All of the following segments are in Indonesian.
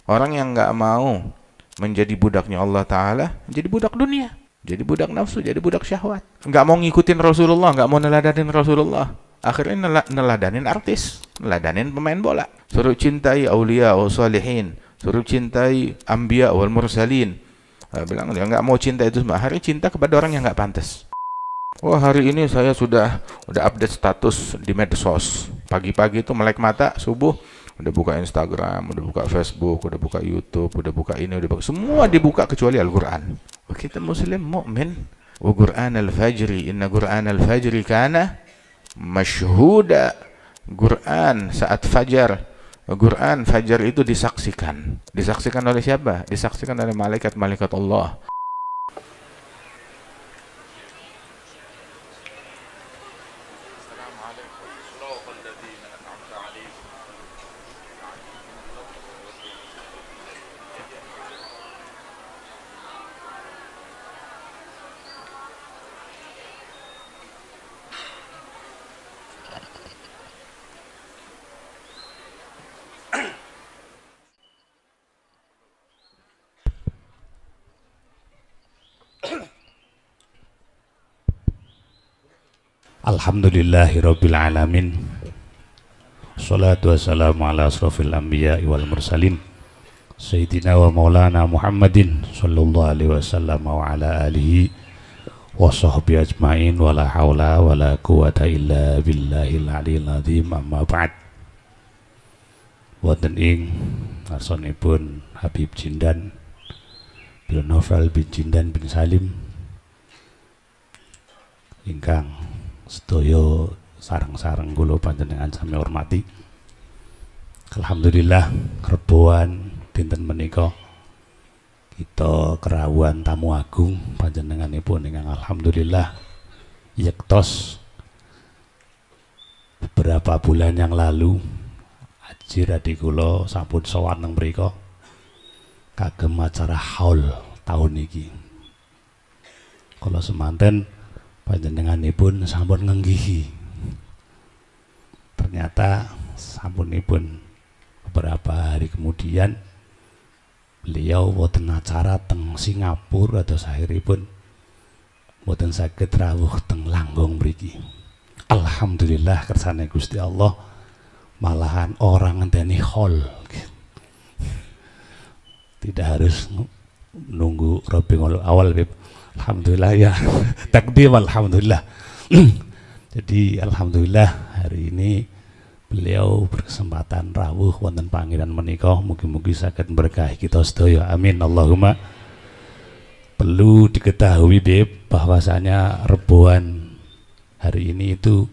Orang yang nggak mau menjadi budaknya Allah Ta'ala, jadi budak dunia, jadi budak nafsu, jadi budak syahwat. Nggak mau ngikutin Rasulullah, nggak mau neladanin Rasulullah. Akhirnya neladanin artis, neladanin pemain bola. Suruh cintai aulia wa salihin, suruh cintai anbiya wal mursalin. Bilang dia nggak mau cinta itu semua. Akhirnya cinta kepada orang yang nggak pantas. Wah, hari ini saya udah update status di medsos. Pagi-pagi itu melek mata, subuh udah buka Instagram, udah buka Facebook, udah buka YouTube, udah buka ini, udah buka, semua dibuka kecuali Al-Qur'an. Oh, kita muslim mukmin. Wa Qur'an al-fajri, inna Qur'an al-fajri kana masyhuda. Quran saat fajar. Quran fajar itu disaksikan. Disaksikan oleh siapa? Disaksikan oleh malaikat-malaikat Allah. Alhamdulillahirabbil alamin. Shalatu wassalamu ala asrofil anbiya wal mursalin Sayyidina wa maulana Muhammadin sallallahu alaihi wasallam wa ala alihi wa sahbihi ajmain wa la hawla wa la quwata illa billahil aliyil azim, amma ba'd. Wonten ing ngarsanipun Habib Jindan bin Novel bin Jindan bin Salim ingkang sedaya sareng-sareng kula panjenengan sami hormati. Alhamdulillah reboan dinten menika kita kerawuhan tamu agung panjenenganipun ingkang alhamdulillah yektos beberapa bulan yang lalu Haji Radi kula sampun sowan nang mriku kagem acara haul tahun iki. Kula semanten panjenenganipun sampun ngenggihi. Ternyata sampunipun beberapa hari kemudian beliau wonten acara teng Singapura atau akhiripun wonten saged rawuh teng Langgong mriki. Alhamdulillah kersane Gusti Allah malahan orang ngenteni hall. Tidak harus nunggu Rabiul Awal, Beb. Alhamdulillah ya, takdim alhamdulillah. Jadi alhamdulillah hari ini beliau berkesempatan rawuh wonten panggilan menika, mugi-mugi saged berkahi kita sedaya. Amin Allahumma. Perlu diketahui, Beb, bahwasanya reboan hari ini itu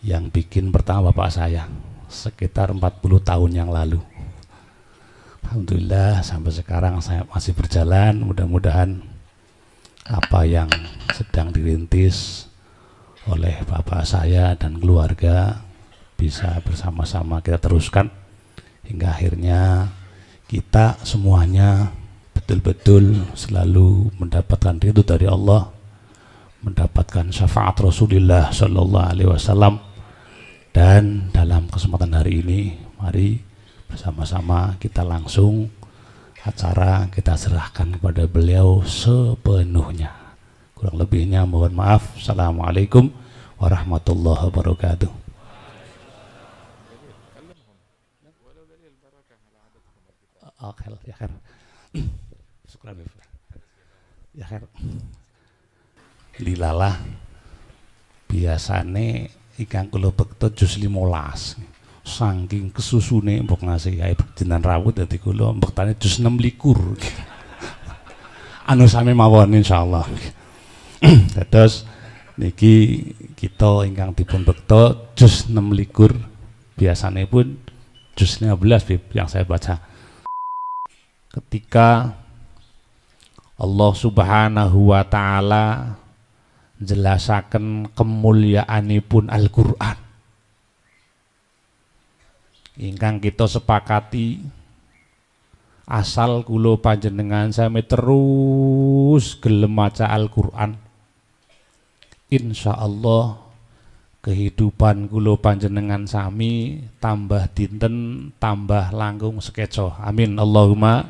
yang bikin pertama bapak saya sekitar 40 tahun yang lalu. Alhamdulillah sampai sekarang saya masih berjalan. Mudah-mudahan apa yang sedang dirintis oleh bapak saya dan keluarga bisa bersama-sama kita teruskan hingga akhirnya kita semuanya betul-betul selalu mendapatkan ridho dari Allah, mendapatkan syafaat Rasulullah Sallallahu Alaihi Wasallam. Dan dalam kesempatan hari ini mari bersama-sama kita langsung acara kita serahkan kepada beliau sepenuhnya. Kurang lebihnya mohon maaf. Assalamualaikum warahmatullahi wabarakatuh. Ya khair. Syukran ya khair. Lilalah biasane ikan kula bekto jus 15. Saking kesusune mbok ngasih ae jenengan rawuh dadi kula mbektane jus 26. Anu sami mawon insyaallah. Dados niki kita ingkang dipun bekto jus 26, biasane pun jus 15, Bib, yang saya baca. Ketika Allah Subhanahu wa taala jelasaken kemuliaanipun Al-Qur'an ingkang kita sepakati asal kula panjenengan sami terus gelem maca Al-Qur'an, insyaallah kehidupan kula panjenengan sami tambah dinten tambah langkung sekeco. Amin Allahumma.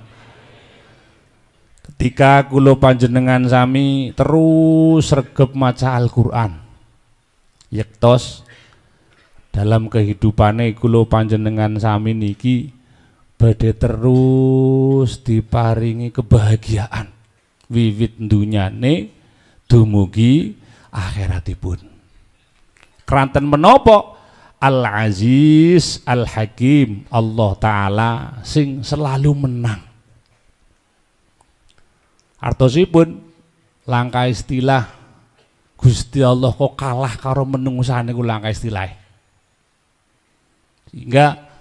Ketika kula panjenengan sami terus sregep maca Al-Qur'an, yektos dalam kehidupane kula panjenengan sami niki badhe terus diparingi kebahagiaan wiwit dunyane dumugi akhiratipun. Keranten menapa? Al-Aziz Al-Hakim, Allah Ta'ala sing selalu menang. Artosipun langkah istilah Gusti Allah kok kalah karo menungsane ku langkah istilah. Sehingga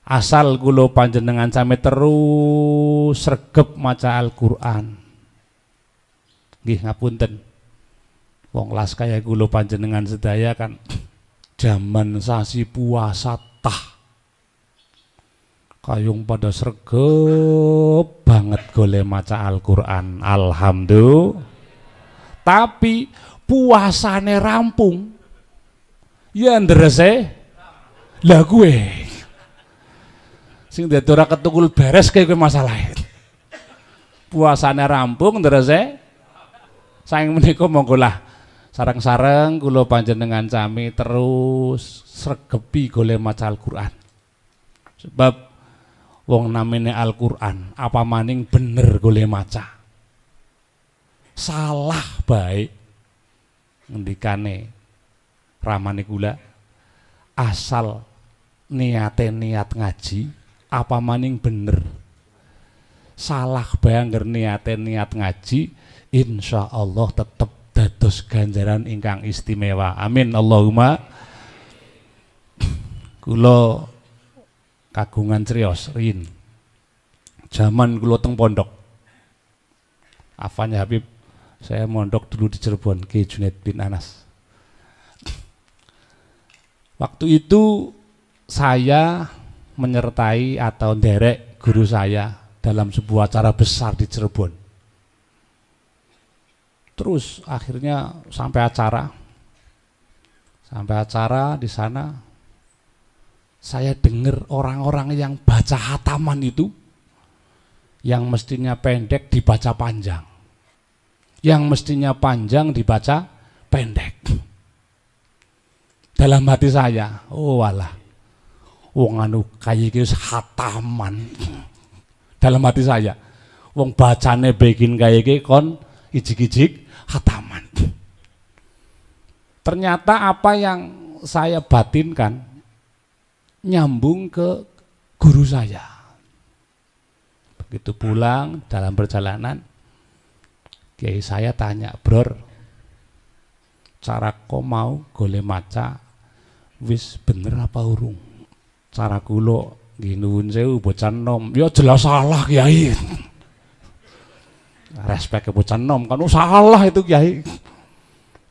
asal kula panjenengan sami terus sregep maca Al-Qur'an. Nggih ngapunten. Wong las kaya kula panjenengan sedaya kan jaman sasi puasa tah kayung pada sregep banget golek maca Al-Qur'an. Alhamdulillah. Tapi puasane rampung ya ndrese lah gue sing dadi ora ketukul beres kaya kowe masalahe. Puasane rampung ndrese saking menika monggo lah sareng-sareng kula panjenengan sami terus sregepi golek maca Al-Qur'an. Sebab wong namine Al-Qur'an apa maning bener golek maca. Salah baik ngendikane ramane kula asal niate niat ngaji apa maning bener. Salah bae angger niate niat ngaji insyaallah tetep dados ganjaran ingkang istimewa. Amin Allahumma. Kula kagungan criyos rin. Zaman kula teng pondok. Afan ya Habib, saya mondok dulu di Cirebon, Ki Junaid bin Anas. Waktu itu saya menyertai atau nderek guru saya dalam sebuah acara besar di Cirebon. Terus akhirnya sampai acara di sana saya dengar orang-orang yang baca hataman itu yang mestinya pendek dibaca panjang, yang mestinya panjang dibaca pendek. Dalam hati saya, oh walah, wong anu kaya iki hataman. Dalam hati saya, wong bacane bikin kaya iki kon ijik-ijik hataman. Ternyata apa yang saya batinkan nyambung ke guru saya. Begitu pulang dalam perjalanan, kiai saya tanya, "Bror, cara kau mau golek maca wis bener apa urung?" Cara kula nggih nuwun sewu bocah nom, ya jelas salah kiai. Respek ke bocah nom kan salah itu kiai.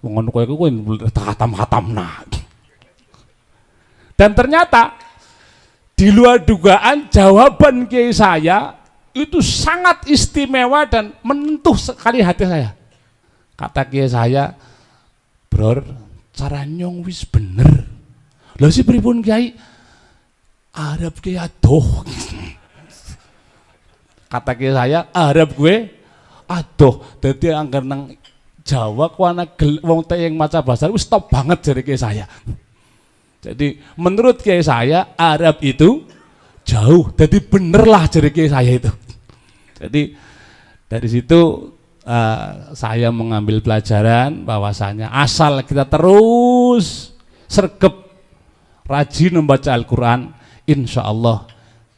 Wong ngono kowe hatam-hatamna. Dan ternyata di luar dugaan jawaban kiai saya itu sangat istimewa dan menyentuh sekali hati saya. Kata kiai saya, "Bror, cara nyong wis bener." Lha si pripun kiai? Arab kiai adoh. Kata kiai saya, Arab gue adoh. Dadi angger nang Jawa ku ana wong teh yang maca bahasa wis top banget jare kiai saya. Jadi menurut kiai saya Arab itu jauh. Jadi benerlah jare kiai saya itu. Jadi dari situ saya mengambil pelajaran bahwasanya asal kita terus sregep rajin membaca Al-Qur'an, insya Allah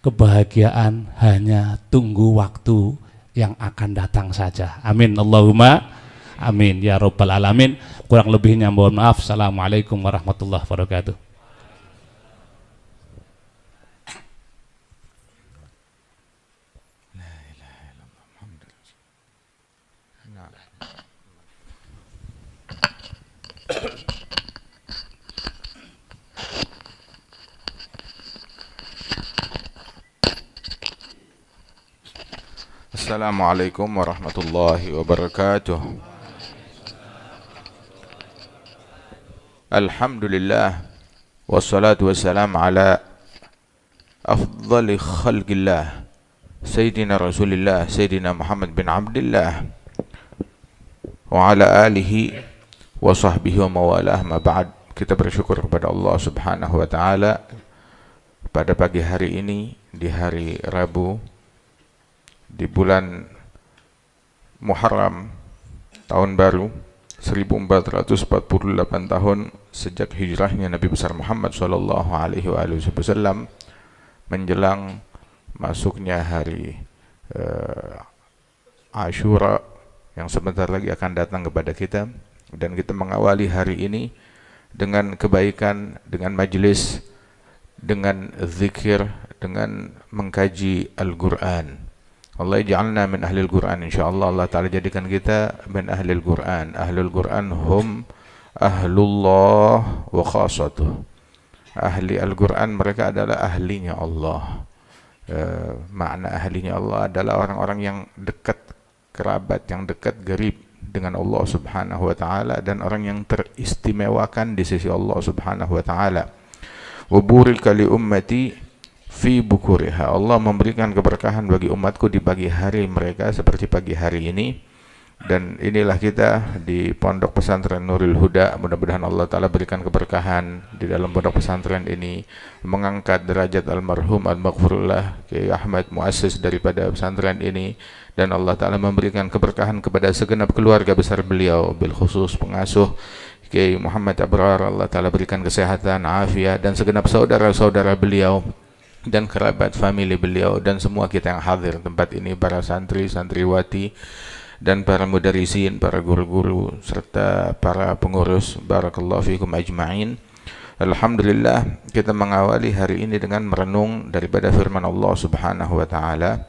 kebahagiaan hanya tunggu waktu yang akan datang saja. Amin Allahumma amin ya rabbal alamin. Kurang lebihnya mohon maaf. Assalamualaikum warahmatullahi wabarakatuh. Assalamualaikum warahmatullahi wabarakatuh. Alhamdulillah wassalatu wassalam ala afdali khalqillah Sayyidina Rasulillah Sayyidina Muhammad bin Abdullah wa ala alihi wa sahbihi wa mawalah. Ma ba'd. Kita bersyukur kepada Allah Subhanahu wa taala pada pagi hari ini, di hari Rabu di bulan Muharram tahun baru 1448 tahun sejak hijrahnya Nabi besar Muhammad sallallahu alaihi wasallam, menjelang masuknya hari Ashura yang sebentar lagi akan datang kepada kita, dan kita mengawali hari ini dengan kebaikan, dengan majlis, dengan zikir, dengan mengkaji Al-Quran. Allah ja'alna min ahlil Quran, insyaallah. Allah Ta'ala jadikan kita min ahlil Quran. Ahlul Quran hum ahlullah wa khasatuh. Ahli Al-Quran, mereka adalah ahlinya Allah. Makna ahlinya Allah adalah orang-orang yang dekat, kerabat yang dekat, garib dengan Allah Subhanahu wa ta'ala, dan orang yang teristimewakan di sisi Allah Subhanahu wa ta'ala. Wa burika li ummati fi bukuriha. Allah memberikan keberkahan bagi umatku di pagi hari mereka seperti pagi hari ini. Dan inilah kita di Pondok Pesantren Nurul Huda. Mudah-mudahan Allah Ta'ala berikan keberkahan di dalam pondok pesantren ini, mengangkat derajat almarhum al-maghfurullah Kiai Ahmad, muassis daripada pesantren ini, dan Allah Ta'ala memberikan keberkahan kepada segenap keluarga besar beliau, bil khusus pengasuh Kiai Muhammad Abrar. Allah Ta'ala berikan kesehatan, afiat, dan segenap saudara-saudara beliau dan kerabat famili beliau, dan semua kita yang hadir tempat ini, para santri, santriwati, dan para mudarisin, para guru-guru, serta para pengurus. Barakallahu fikum ajma'in. Alhamdulillah, kita mengawali hari ini dengan merenung daripada firman Allah Subhanahu wa ta'ala.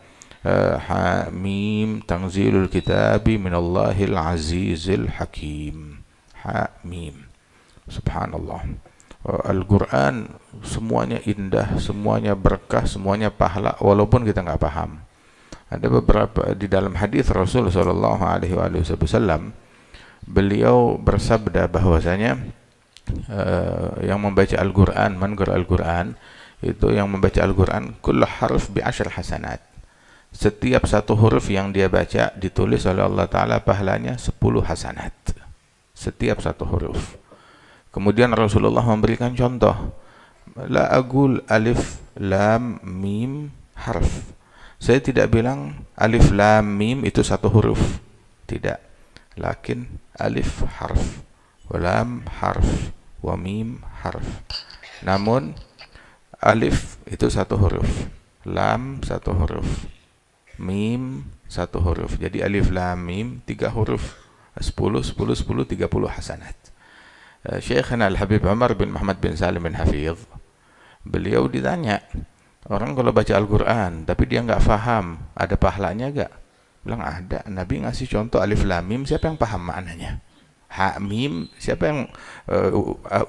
Hamim, tanzilul kitabi minallahil azizil hakim. Hamim. Subhanallah. Al-Quran semuanya indah, semuanya berkah, semuanya pahala, walaupun kita nggak paham. Ada beberapa di dalam hadis Rasul sallallahu alaihi wasallam, beliau bersabda bahwasanya yang membaca Al-Quran, man qara Al-Quran, itu yang membaca Al-Quran, kullu harf bi asyr hasanat. Setiap satu huruf yang dia baca ditulis oleh Allah Ta'ala pahalanya 10 hasanat. Setiap satu huruf. Kemudian Rasulullah memberikan contoh, la agul alif lam mim harf. Saya tidak bilang alif lam mim itu satu huruf, tidak. Lakin alif harf, wa lam harf, wa mim harf. Namun alif itu satu huruf, lam satu huruf, mim satu huruf. Jadi alif lam mim 3 huruf, 10 10 10 30 hasanat. Syekhana Al-Habib Umar bin Muhammad bin Salim bin Hafidh, beliau ditanya, orang kalau baca Al-Quran tapi dia nggak faham, ada pahalanya nggak? Bilang ada. Nabi ngasih contoh alif lam mim, siapa yang paham maknanya? Ha mim, siapa yang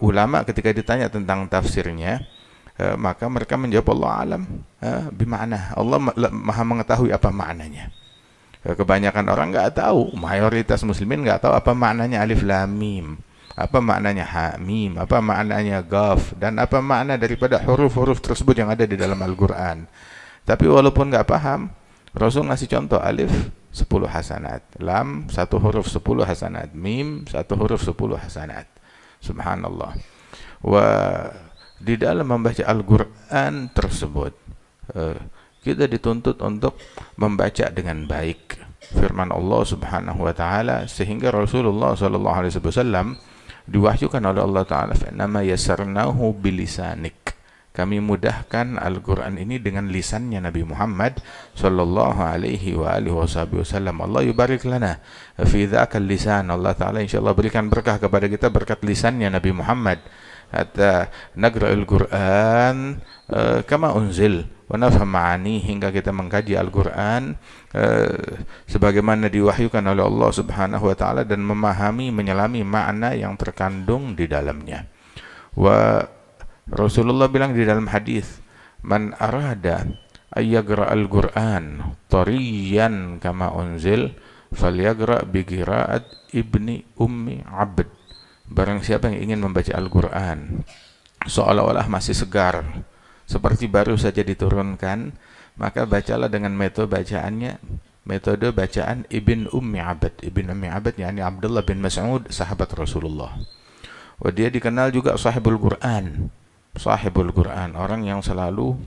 ulama ketika ditanya tentang tafsirnya, maka mereka menjawab Allah alam bima'na, Allah maha mengetahui apa maknanya. Kebanyakan orang nggak tahu, mayoritas muslimin nggak tahu apa maknanya alif lam mim, apa maknanya ha mim, apa maknanya qaf, dan apa makna daripada huruf-huruf tersebut yang ada di dalam Al-Quran. Tapi walaupun nggak paham, Rasul ngasih contoh, alif 10 hasanat, lam satu huruf 10 hasanat, mim satu huruf 10 hasanat. Subhanallah. Di dalam membaca Al-Quran tersebut, kita dituntut untuk membaca dengan baik firman Allah Subhanahu wa ta'ala, sehingga Rasulullah sallallahu alaihi wasallam diwahyukan oleh Allah Ta'ala, nama yasarnahu bilisanik, kami mudahkan Al-Quran ini dengan lisannya Nabi Muhammad sallallahu alaihi wa alihi wasallam. Allah yubarik lana fi dzakal lisan. Allah Ta'ala insyaallah berikan berkah kepada kita berkat lisannya Nabi Muhammad, hatta nagra'ul Quran kama unzil wa nafham ma'ani, hingga kita mengkaji Al-Quran sebagaimana diwahyukan oleh Allah Subhanahu wa ta'ala, dan memahami, menyelami makna yang terkandung di dalamnya. Wa Rasulullah bilang di dalam hadis, man arada ayyagra al-Quran tariyan kama unzil falyagra bi qiraat ibni ummi abd. Barang siapa yang ingin membaca Al-Quran seolah-olah masih segar, seperti baru saja diturunkan, maka bacalah dengan metode bacaan Ibn Ummi Abad. Ibn Ummi Abad yakni Abdullah bin Mas'ud, sahabat Rasulullah. Dia dikenal juga sahibul Quran. Sahibul Quran, orang yang selalu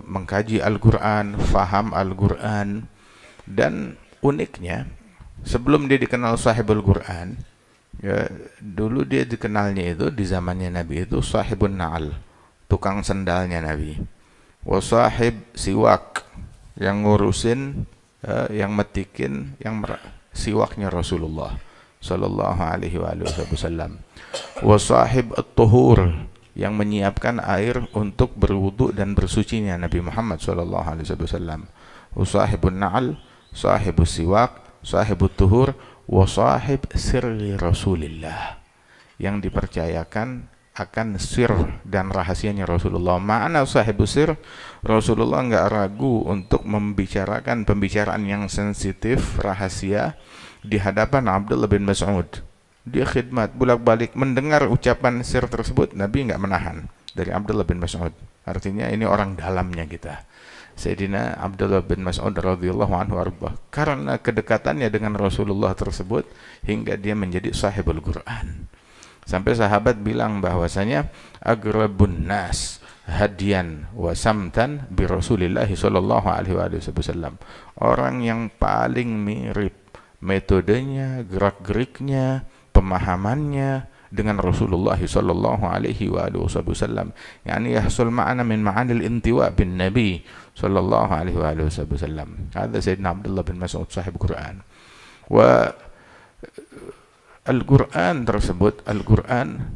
mengkaji Al-Quran, faham Al-Quran. Dan uniknya, sebelum dia dikenal sahibul Quran, ya, dulu dia dikenalnya itu di zamannya Nabi itu sahibun na'al, tukang sendalnya Nabi. Wa sahib siwak, yang ngurusin, yang metikin, siwaknya Rasulullah sallallahu alaihi wasallam. Wa sahib at-tuhur, yang menyiapkan air untuk berwudu dan bersucinya Nabi Muhammad sallallahu alaihi wasallam. Wa sahibun na'al, sahibus siwak, sahibut tuhur, wa sahib sirri Rasulillah, yang dipercayakan akan sir dan rahasianya Rasulullah. Makna sahibus sir, Rasulullah enggak ragu untuk membicarakan pembicaraan yang sensitif, rahasia di hadapan Abdullah bin Mas'ud. Dia khidmat, bolak-balik mendengar ucapan sir tersebut, Nabi enggak menahan dari Abdullah bin Mas'ud. Artinya ini orang dalamnya kita, Sayyidina Abdullah bin Mas'ud radhiyallahu anhu arbah, karena kedekatannya dengan Rasulullah tersebut hingga dia menjadi sahibul Quran. Sampai sahabat bilang bahwasanya agrabun nas hadian wa samtan bi Rasulillah sallallahu alaihi wasallam, orang yang paling mirip metodenya, gerak-geriknya, pemahamannya dengan Rasulullah sallallahu alaihi wasallam, yakni yahsul ma'ana min ma'anil intiwa bin Nabi sallallahu alaihi wasallam. Hadza Sayyidina Abdullah bin Mas'ud sahib Quran. Wa Al-Quran tersebut, Al-Quran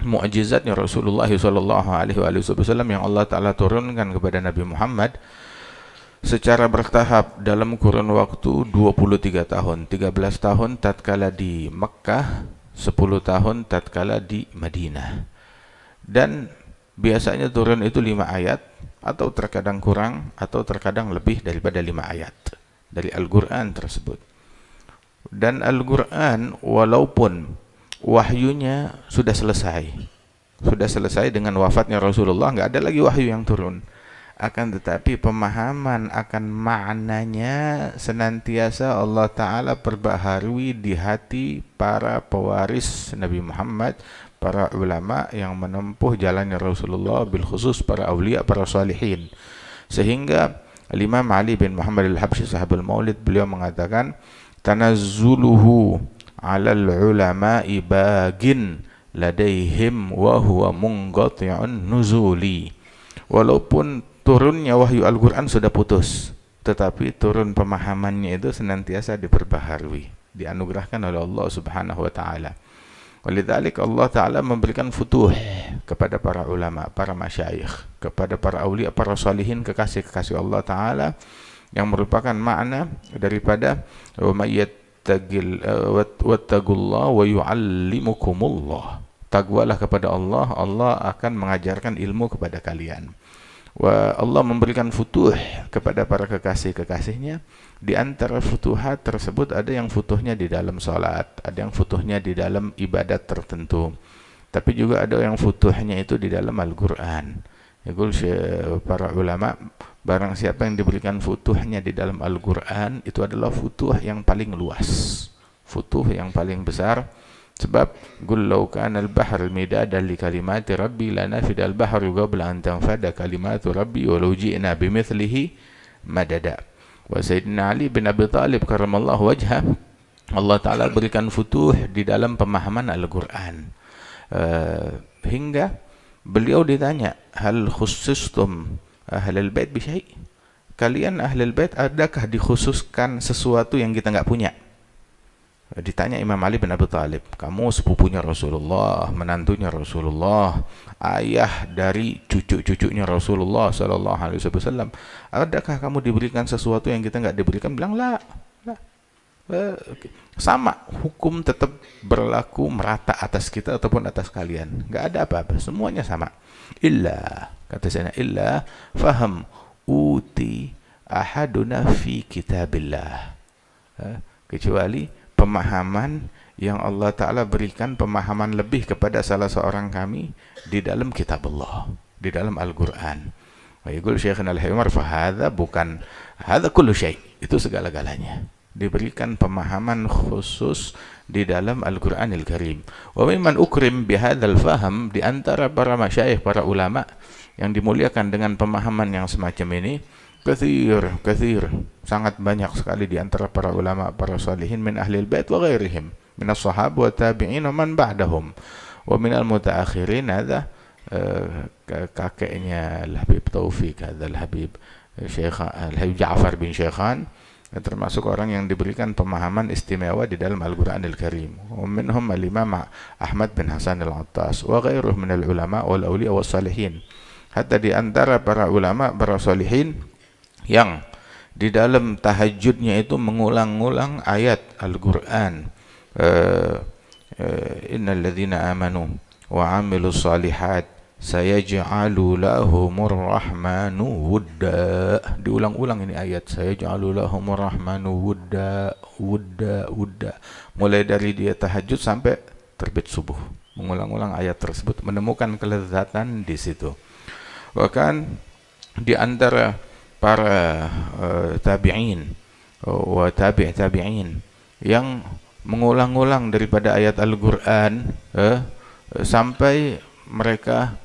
mukjizatnya Rasulullah sallallahu alaihi wasallam yang Allah Ta'ala turunkan kepada Nabi Muhammad secara bertahap dalam kurun waktu 23 tahun. 13 tahun tatkala di Mekkah, 10 tahun tatkala di Madinah. Dan biasanya turun itu 5 ayat, atau terkadang kurang, atau terkadang lebih daripada 5 ayat dari Al-Quran tersebut. Dan Al-Quran walaupun wahyunya sudah selesai dengan wafatnya Rasulullah, nggak ada lagi wahyu yang turun, akan tetapi pemahaman akan maknanya senantiasa Allah Ta'ala perbaharui di hati para pewaris Nabi Muhammad, para ulama yang menempuh jalannya Rasulullah, bil khusus para awliya, para salihin. Sehingga Imam Ali bin Muhammad al-Habsyi sahabul maulid, beliau mengatakan tanazzuluhu 'alal ulama'i bagin ladaihim wa huwa munqati'un nuzuli. Walaupun turunnya wahyu Al-Quran sudah putus, tetapi turun pemahamannya itu senantiasa diperbaharui, dianugerahkan oleh Allah Subhanahu wa Ta'ala. Walidzalik Allah Ta'ala memberikan futuh kepada para ulama, para masyayikh, kepada para awliya, para salihin, kekasih-kekasih Allah Ta'ala, yang merupakan makna daripada wa mayyattaqil wattaqullah wa yu'allimukumullah. Takwalah kepada Allah, Allah akan mengajarkan ilmu kepada kalian. Wa Allah memberikan futuh kepada para kekasih-kekasihnya. Di antara futuhat tersebut ada yang futuhnya di dalam salat, ada yang futuhnya di dalam ibadat tertentu, tapi juga ada yang futuhnya itu di dalam Al-Quran. Yaqul para ulama, barang siapa yang diberikan futuhnya di dalam Al-Quran, itu adalah futuh yang paling luas, futuh yang paling besar. Sebab qul law kana al-bahr midadan li kalimati rabbi lanafida al-bahru qabla an tanfada kalimatu rabbi walau ji'na bimithlihi madada. Wa Sayyidina Ali bin Abi Thalib karramallahu wajhah, Allah Ta'ala berikan futuh di dalam pemahaman Al-Quran, hingga beliau ditanya, hal khusustum ahlul bait bi syai', kalian ahlul bait adakah dikhususkan sesuatu yang kita enggak punya? Ditanya Imam Ali bin Abi Thalib, kamu sepupunya Rasulullah, menantunya Rasulullah, ayah dari cucu-cucunya Rasulullah sallallahu alaihi wasallam, adakah kamu diberikan sesuatu yang kita enggak diberikan? Bilang la. Sama, hukum tetap berlaku merata atas kita ataupun atas kalian, enggak ada apa-apa, semuanya sama. Illa, kata saya, illa faham uti ahaduna fi kitabillah, kecuali pemahaman yang Allah Ta'ala berikan pemahaman lebih kepada salah seorang kami di dalam kitab Allah, di dalam Al-Quran. Wa yaqul Syekhuna Al-Himar fahadha bukan hadha kullu syai', itu segala-galanya diberikan pemahaman khusus di dalam Al-Quranil Karim. Wa mimman ukrim bihadzal faham, di antara para masyayikh, para ulama yang dimuliakan dengan pemahaman yang semacam ini, kathir, sangat banyak sekali di antara para ulama, para salihin min ahlil bait wa ghairihim min as-sahaba wa tabi'in wa man ba'dahum wa min al-mutaakhirin. Hadha kakeknya Al-Habib Taufik, hadha Al-Habib Al-Habib Ja'far bin Syekhan, termasuk orang yang diberikan pemahaman istimewa di dalam Al-Quranil Karim. Wa minhum al-Imam Ahmad bin Hasan al-Attas wa ghairuh min al-ulama wal awliya was salihin. Hatta di antara para ulama, para salihin yang di dalam tahajudnya itu mengulang-ulang ayat Al-Quran, innal ladzina amanu wa 'amilus shalihat sayaj'alu lahumur rahmanu wudda. Diulang-ulang ini ayat, sayaj'alu lahumur rahmanu wudda, mulai dari dia tahajud sampai terbit subuh, mengulang-ulang ayat tersebut, menemukan kelezatan di situ. Bahkan di antara para tabi'in wa tabi'in yang mengulang-ulang daripada ayat Al-Quran sampai mereka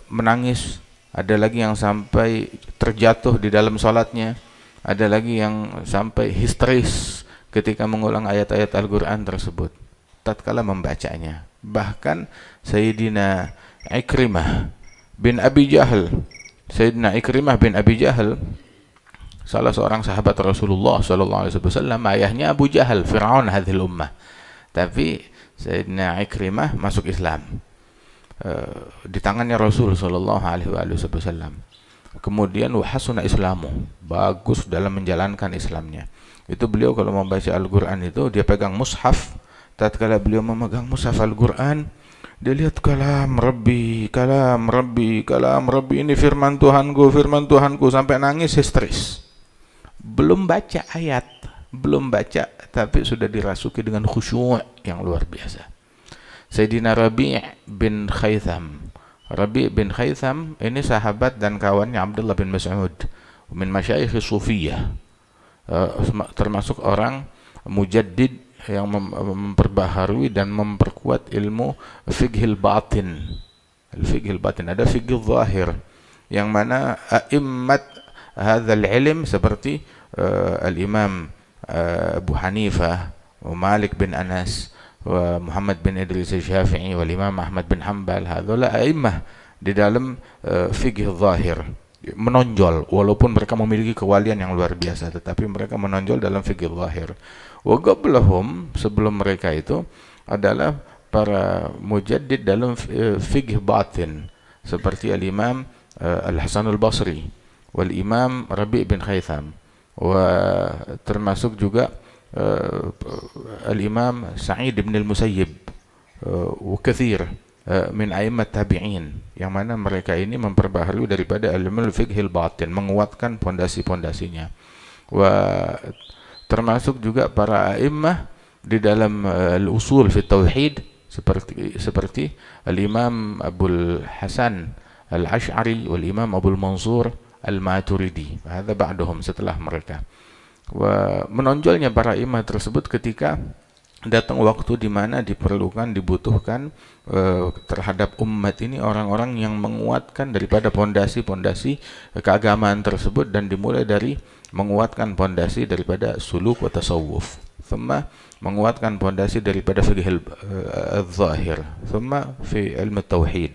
menangis, ada lagi yang sampai terjatuh di dalam salatnya, ada lagi yang sampai histeris ketika mengulang ayat-ayat Al-Quran tersebut tatkala membacanya. Bahkan Sayyidina Ikrimah bin Abi Jahal, salah seorang sahabat Rasulullah SAW, ayahnya Abu Jahal, Fir'aun hadhil ummah, tapi Sayyidina Ikrimah masuk Islam di tangannya Rasul SAW. Kemudian wahasuna Islamu, bagus dalam menjalankan Islamnya. Itu beliau kalau membaca Al-Quran itu dia pegang mushaf. Tatkala beliau memegang mushaf Al-Quran, dia lihat kalam Rabbi, ini firman Tuhanku, sampai nangis histeris. Belum baca ayat, tapi sudah dirasuki dengan khusyuk yang luar biasa. Sayyidina Rabi' bin Khaytham ini sahabat dan kawannya Abdullah bin Mas'ud min masyayikh Sufiyah, termasuk orang mujaddid yang memperbaharui dan memperkuat ilmu fiqhil batin. Al-fiqhil batin, ada fiqhil zahir, yang mana a'immat hadzal ilm seperti al-Imam Abu Hanifah wa Malik bin Anas wa Muhammad bin Idris al-Syafi'i wal Imam Ahmad bin Hanbal, hadzola a'immah di dalam fiqh zahir, menonjol walaupun mereka memiliki kewalian yang luar biasa, tetapi mereka menonjol dalam fiqh zahir. Wa qablahum, sebelum mereka itu adalah para mujaddid dalam fiqh batin seperti al-Imam Al-Hasan al-Basri wal Imam Rabi' bin Khaytham, wa termasuk juga al-Imam Sa'id bin al-Musayyib wa kathir min a'immat tabi'in, yang mana mereka ini memperbaharui daripada ilmu fiqhil batin, menguatkan pondasi-pondasinya. Wa termasuk juga para a'immah di dalam al-usul fi tauhid seperti al-Imam Abul Hasan al-Ash'ari wal Imam Abul Mansur al-Maturidi, hadza ba'dahum, setelah mereka. Wa menonjolnya para imam tersebut ketika datang waktu di mana dibutuhkan terhadap umat ini orang-orang yang menguatkan daripada pondasi-pondasi keagamaan tersebut, dan dimulai dari menguatkan pondasi daripada suluk wa tasawuf, thumma menguatkan pondasi daripada fiqh al-zahir, thumma fi ilmu tauhid,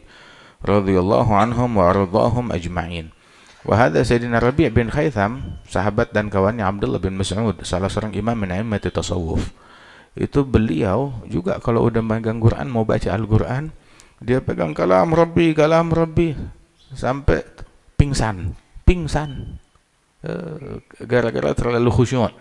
radhiyallahu anhum wa ardahum ajma'in. Wahada Sayyidina Rabi' bin Khaytham, sahabat dan kawannya Abdullah bin Mas'ud, salah seorang imam min a'immati tasawuf. Itu beliau juga kalau udah megang Quran, mau baca Al-Quran, dia pegang kalam Rabbi sampai pingsan gara-gara terlalu khusyuk.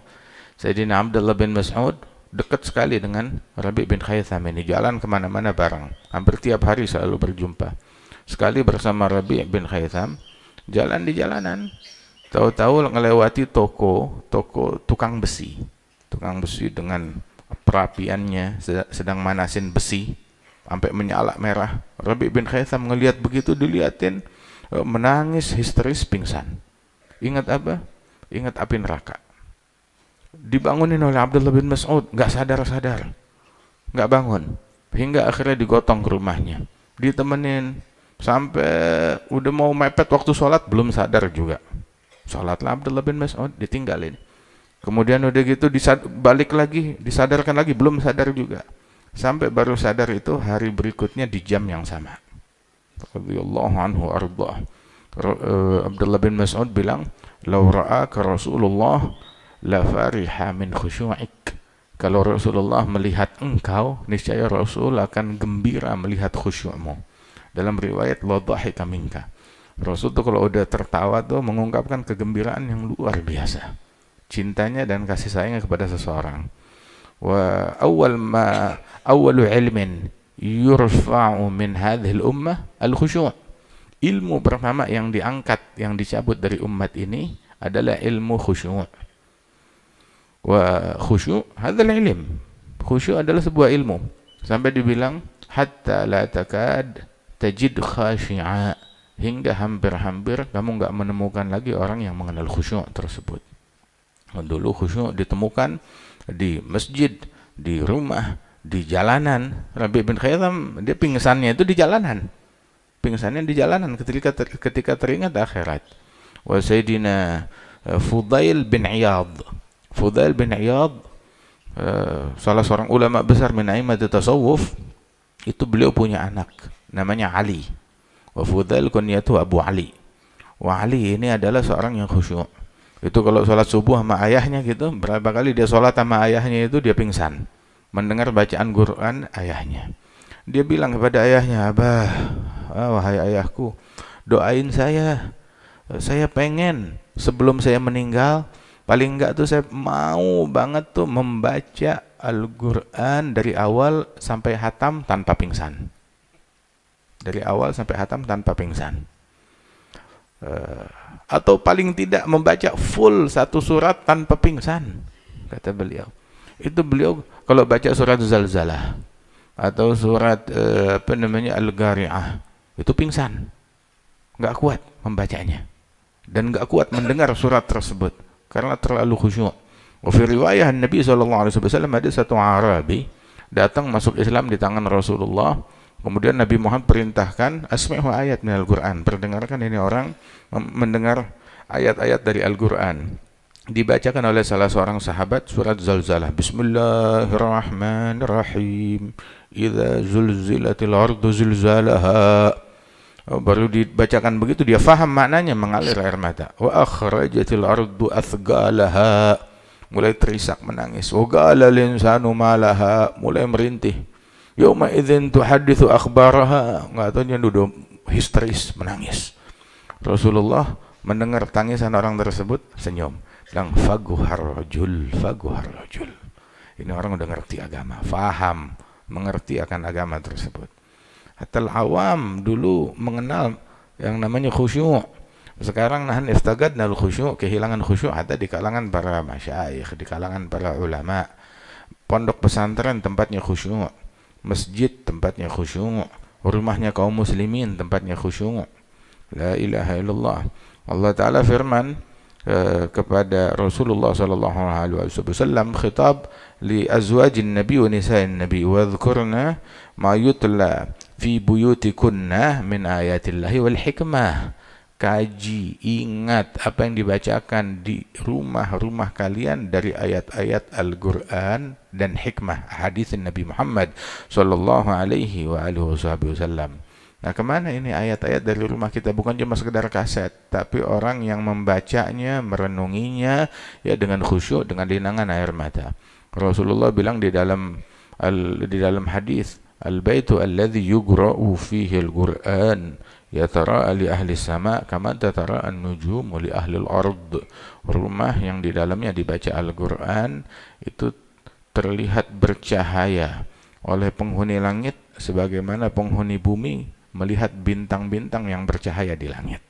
Sayyidina Abdullah bin Mas'ud dekat sekali dengan Rabi' bin Khaytham ini, jalan kemana-mana bareng, hampir tiap hari selalu berjumpa. Sekali bersama Rabi' bin Khaytham jalan di jalanan, tahu-tahu ngelewati toko tukang besi dengan perapiannya sedang manasin besi sampai menyala merah. Rabi' bin Khaitham ngelihat begitu, diliatin, menangis histeris, pingsan. Ingat apa? Ingat api neraka. Dibangunin oleh Abdullah bin Mas'ud, nggak sadar-sadar, nggak bangun, hingga akhirnya digotong ke rumahnya, ditemenin sampai udah mau mepet waktu sholat, belum sadar juga. Sholatlah Abdullah bin Mas'ud, ditinggalin. Kemudian udah gitu balik lagi, disadarkan lagi, belum sadar juga, sampai baru sadar itu hari berikutnya di jam yang sama. Radhiyallahu anhu arda. Abdullah bin Mas'ud bilang, "Lau ra'aka Rasulullah la fariha min khusyu'ik." Kalau Rasulullah melihat engkau, niscaya Rasul akan gembira melihat khusyukmu. Dalam riwayat, la dhahika minka. Rasul tuh kalau udah tertawa tuh mengungkapkan kegembiraan yang luar biasa, cintanya dan kasih sayangnya kepada seseorang. Wa awwalu ilmin yurfa'u min hadhihi al-ummah al-khusyu'. Ilmu pertama yang diangkat, yang dicabut dari umat ini adalah ilmu khusyu'. Wa khusyu' hadzal ilm. Khusyu' adalah sebuah ilmu. Sampai dibilang hatta la takad tajid khashi'a, hingga hampir-hampir kamu enggak menemukan lagi orang yang mengenal khusyu' tersebut. Dulu khusyu' ditemukan di masjid, di rumah, di jalanan. Rabi' bin Khaitham dia pingsannya itu di jalanan. Pingsannya di jalanan ketika teringat akhirat. Wa Sayyidina Fudail bin Iyad. Fudail bin Iyad, salah seorang ulama besar min a'immat tasawuf, itu beliau punya anak namanya Ali. Wa Fudail kunyatu Abu Ali. Wa Ali ini adalah seorang yang khusyuk. Itu kalau sholat subuh sama ayahnya gitu, berapa kali dia sholat sama ayahnya itu dia pingsan mendengar bacaan Quran ayahnya. Dia bilang kepada ayahnya, "Abah, wahai ayahku, doain saya pengen sebelum saya meninggal, paling enggak tuh saya mau banget tuh membaca Al-Quran dari awal sampai hatam tanpa pingsan." Dari awal sampai hatam tanpa pingsan. Atau paling tidak membaca full satu surat tanpa pingsan, kata beliau. Itu beliau kalau baca surat Zalzalah atau surat Al-Qari'ah, itu pingsan, nggak kuat membacanya dan nggak kuat mendengar surat tersebut karena terlalu khusyuk. Wa fi riwayah Nabi SAW, ada satu Arabi datang masuk Islam di tangan Rasulullah. Kemudian Nabi Muhammad perintahkan, asmi'hu ayat min Al-Quran, perdengarkan ini orang mendengar ayat-ayat dari Al-Quran. Dibacakan oleh salah seorang sahabat surat Zalzalah. Bismillahirrahmanirrahim. Idza zulzilatil ardu zilzalaha. Baru dibacakan begitu dia faham maknanya, mengalir air mata. Wa akhrajatil ardu athqalaha. Mulai terisak menangis. Wa qala linsanu malaha, mulai merintih. Yauma idzin tuhadditsu akhbaraha, enggak tahu dia udah histeris menangis. Rasulullah mendengar tangisan orang tersebut senyum, bilang faguhar rajul. Ini orang udah ngerti agama, faham, mengerti akan agama tersebut. Hatta awam dulu mengenal yang namanya khusyuk. Sekarang nahan istagadna al-khusyuk, kehilangan khusyuk ada di kalangan para masyayikh, di kalangan para ulama. Pondok pesantren tempatnya khusyuk, masjid tempatnya khusyuk, rumahnya kaum muslimin tempatnya khusyuk. La ilaha illallah. Allah Ta'ala firman kepada Rasulullah sallallahu alaihi wasallam, khitab li azwajin nabi wa nisa'in nabi, wa dhkurna ma yutla fi buyutikunna min ayatillahi wal hikmah. Kaji, ingat apa yang dibacakan di rumah-rumah kalian dari ayat-ayat Al-Quran dan hikmah hadis Nabi Muhammad sallallahu alaihi wasallam. Nah, kemana ini ayat-ayat dari rumah kita? Bukan cuma sekedar kaset, tapi orang yang membacanya, merenunginya ya dengan khusyuk, dengan linangan air mata. Rasulullah bilang di dalam hadis, al-baitu alladhi yugra'u fihi al-Qur'an yatara'a li ahli sama kama tatara'a an-nujumu li ahli al-ard. Rumah yang di dalamnya dibaca Al-Qur'an itu terlihat bercahaya oleh penghuni langit sebagaimana penghuni bumi melihat bintang-bintang yang bercahaya di langit.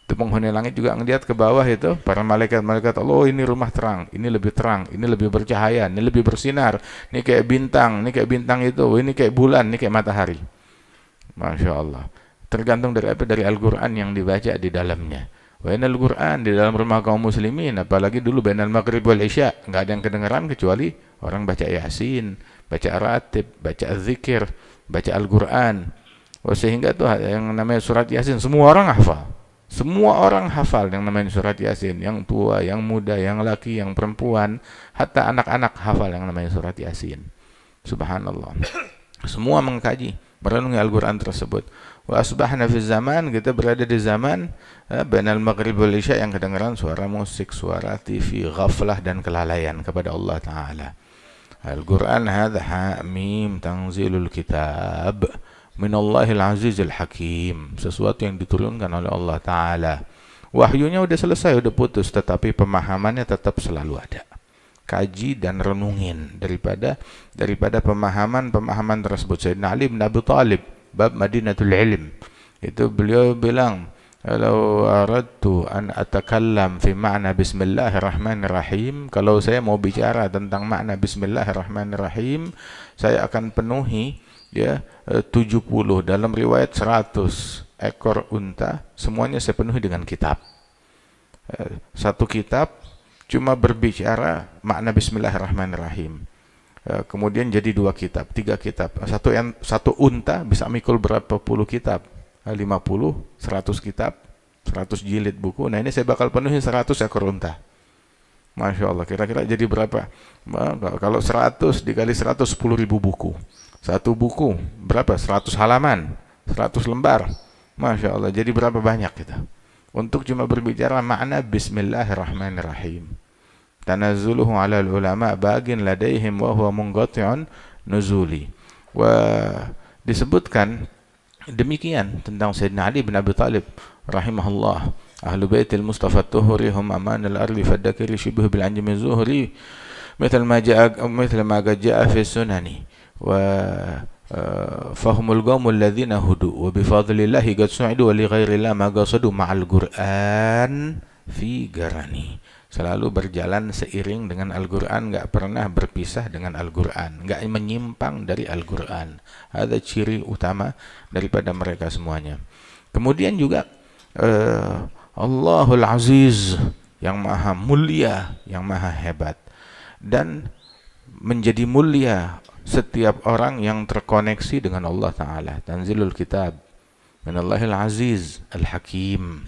Itu penghuni langit juga ngeliat ke bawah itu, para malaikat-malaikat Allah, oh ini rumah terang, ini lebih bercahaya, ini lebih bersinar, ini kayak bintang itu, ini kayak bulan, ini kayak matahari. Masya Allah. Tergantung dari apa? Dari Al-Quran yang dibaca di dalamnya. Wa inal Quran di dalam rumah kaum muslimin, apalagi dulu bainal maghrib wal isya, nggak ada yang kedengeran kecuali orang baca Yasin, baca Ratib, baca Zikir, baca Al-Quran. Sehingga tuh yang namanya surat Yasin semua orang hafal. Semua orang hafal yang namanya surat Yasin, yang tua, yang muda, yang laki, yang perempuan, hatta anak-anak hafal yang namanya surat Yasin. Subhanallah. Semua mengkaji, merenungi Al-Quran tersebut. Wa asbahna fi zaman, kita berada di zaman bainal maghrib wal isya yang kedengaran suara musik, suara TV, ghaflah dan kelalaian kepada Allah Ta'ala. Al-Quran hadha hamim tanzilul kitab minallahil azizil hakim, sesuatu yang diturunkan oleh Allah Ta'ala. Wahyunya udah selesai, udah putus, tetapi pemahamannya tetap selalu ada. Kaji dan renungin daripada pemahaman tersebut. Sayyidina Ali bin Abi Thalib, bab Madinatul Ilm, itu beliau bilang, kalau aradtu an atakallam fi ma'na bismillahirrahmanirrahim, kalau saya mau bicara tentang makna bismillahirrahmanirrahim, saya akan penuhi 70, dalam riwayat 100 ekor unta, semuanya saya penuhi dengan kitab. Satu kitab cuma berbicara makna bismillahirrahmanirrahim. Kemudian jadi 2 kitab, 3 kitab. Satu unta bisa mikul berapa puluh kitab? 50, 100 kitab, 100 jilid buku. Nah ini saya bakal penuhi 100 ekor unta. Masya Allah, kira-kira jadi berapa? Kalau 100 dikali 100, 10.000 buku. Satu buku berapa? 100 halaman, 100 lembar. Masya Allah, jadi berapa banyak kita untuk cuma berbicara makna bismillahirrahmanirrahim. Tanazzuluhu ala ulama bagin ladaihim wa huwa munqati'un nuzuli. Disebutkan demikian tentang Sayyidina Ali bin Abi Thalib rahimahullah. Ahlu baitil Mustafa Tuhuri hum amanul ardi fadakiri shibhu bil anjami zuhri مثل ما جاء في السنن فهم القوم الذين هدوا وبفضل الله قد سعدوا ولغير الله ما قصدوا مع القرآن في قرني. Selalu berjalan seiring dengan Al-Quran, nggak pernah berpisah dengan Al-Quran, nggak menyimpang dari Al-Quran. Ada ciri utama daripada mereka semuanya. Kemudian juga Allahul Aziz, yang maha mulia, yang maha hebat, dan menjadi mulia setiap orang yang terkoneksi dengan Allah Ta'ala. Tanzilul kitab minallahil aziz al-hakim.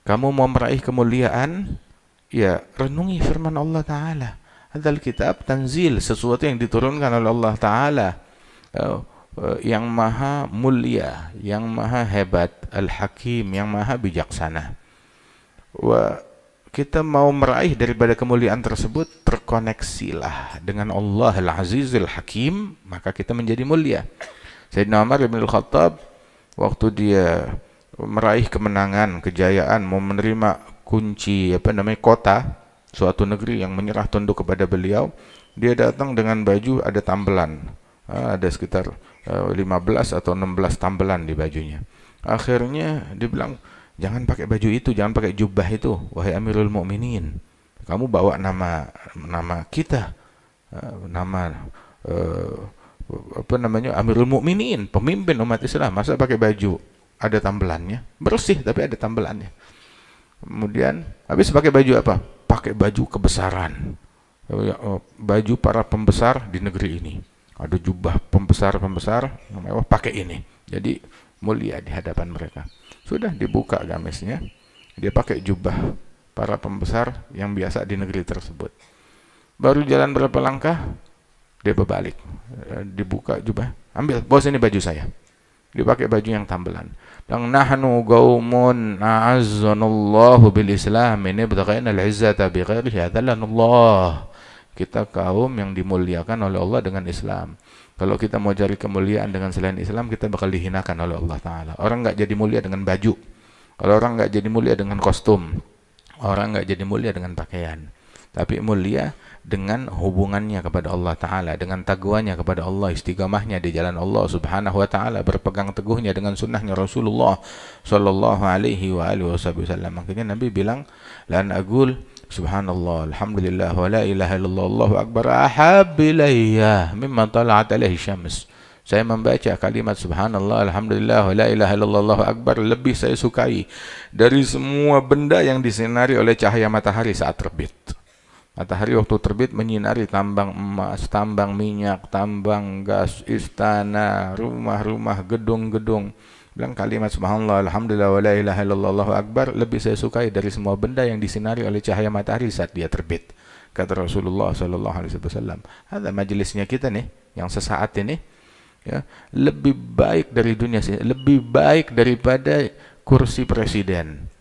Kamu mau meraih kemuliaan, ya renungi firman Allah Ta'ala. Hadzal kitab tanzil, sesuatu yang diturunkan oleh Allah Ta'ala, yang maha mulia, yang maha hebat, al-hakim, yang maha bijaksana. Kita mau meraih daripada kemuliaan tersebut, terkoneksilah dengan Allah Al-Aziz Al-Hakim, maka kita menjadi mulia. Sayyidina Umar bin Al-Khattab, waktu dia meraih kemenangan, kejayaan, mau menerima kunci kota suatu negeri yang menyerah tunduk kepada beliau, dia datang dengan baju ada tambelan, ada sekitar 15 atau 16 tambelan di bajunya. Akhirnya dia bilang, jangan pakai baju itu, jangan pakai jubah itu, wahai Amirul Mukminin. Kamu bawa nama kita, Amirul Mukminin, pemimpin umat Islam, masa pakai baju ada tambelannya, bersih tapi ada tambelannya. Kemudian habis pakai baju apa? Pakai baju kebesaran, baju para pembesar di negeri ini. Ada jubah pembesar yang mewah, pakai ini, jadi mulia di hadapan mereka. Sudah dibuka gamisnya, dia pakai jubah para pembesar yang biasa di negeri tersebut. Baru jalan berapa langkah, dia berbalik, dibuka jubah, ambil, bos ini baju saya. Dia pakai baju yang tambelan. Dan nahnu qaumun a'azzanallahu bil Islam, ini ibtaghaina al-izzata bi ghairihi adallanallah. Kita kaum yang dimuliakan oleh Allah dengan Islam. Kalau kita mau cari kemuliaan dengan selain Islam, kita bakal dihinakan oleh Allah Ta'ala. Orang nggak jadi mulia dengan baju. Kalau orang nggak jadi mulia dengan kostum, orang nggak jadi mulia dengan pakaian. tapi mulia dengan hubungannya kepada Allah Ta'ala, dengan taguannya kepada Allah, istiqamahnya di jalan Allah Subhanahu wa Ta'ala, berpegang teguhnya dengan sunnahnya Rasulullah Sallallahu Alaihi Wasallam. Makanya Nabi bilang, lan agul subhanallah alhamdulillah wa la ilaha illallah Allahu akbar ahab ilayya mimma tala'at alaihi syams. Saya membaca kalimat subhanallah alhamdulillah wa la ilaha illallah Allahu akbar lebih saya sukai dari semua benda yang disinari oleh cahaya matahari saat terbit. Matahari waktu terbit menyinari tambang emas, tambang minyak, tambang gas, istana, rumah-rumah, gedung-gedung. Bilang kalimat subhanallah alhamdulillah wa la ilaha illallah Allahu akbar lebih saya sukai dari semua benda yang disinari oleh cahaya matahari saat dia terbit. Kata Rasulullah sallallahu alaihi wasallam. Ada majelisnya kita nih yang sesaat ini, ya, lebih baik dari dunia sini, lebih baik daripada kursi presiden.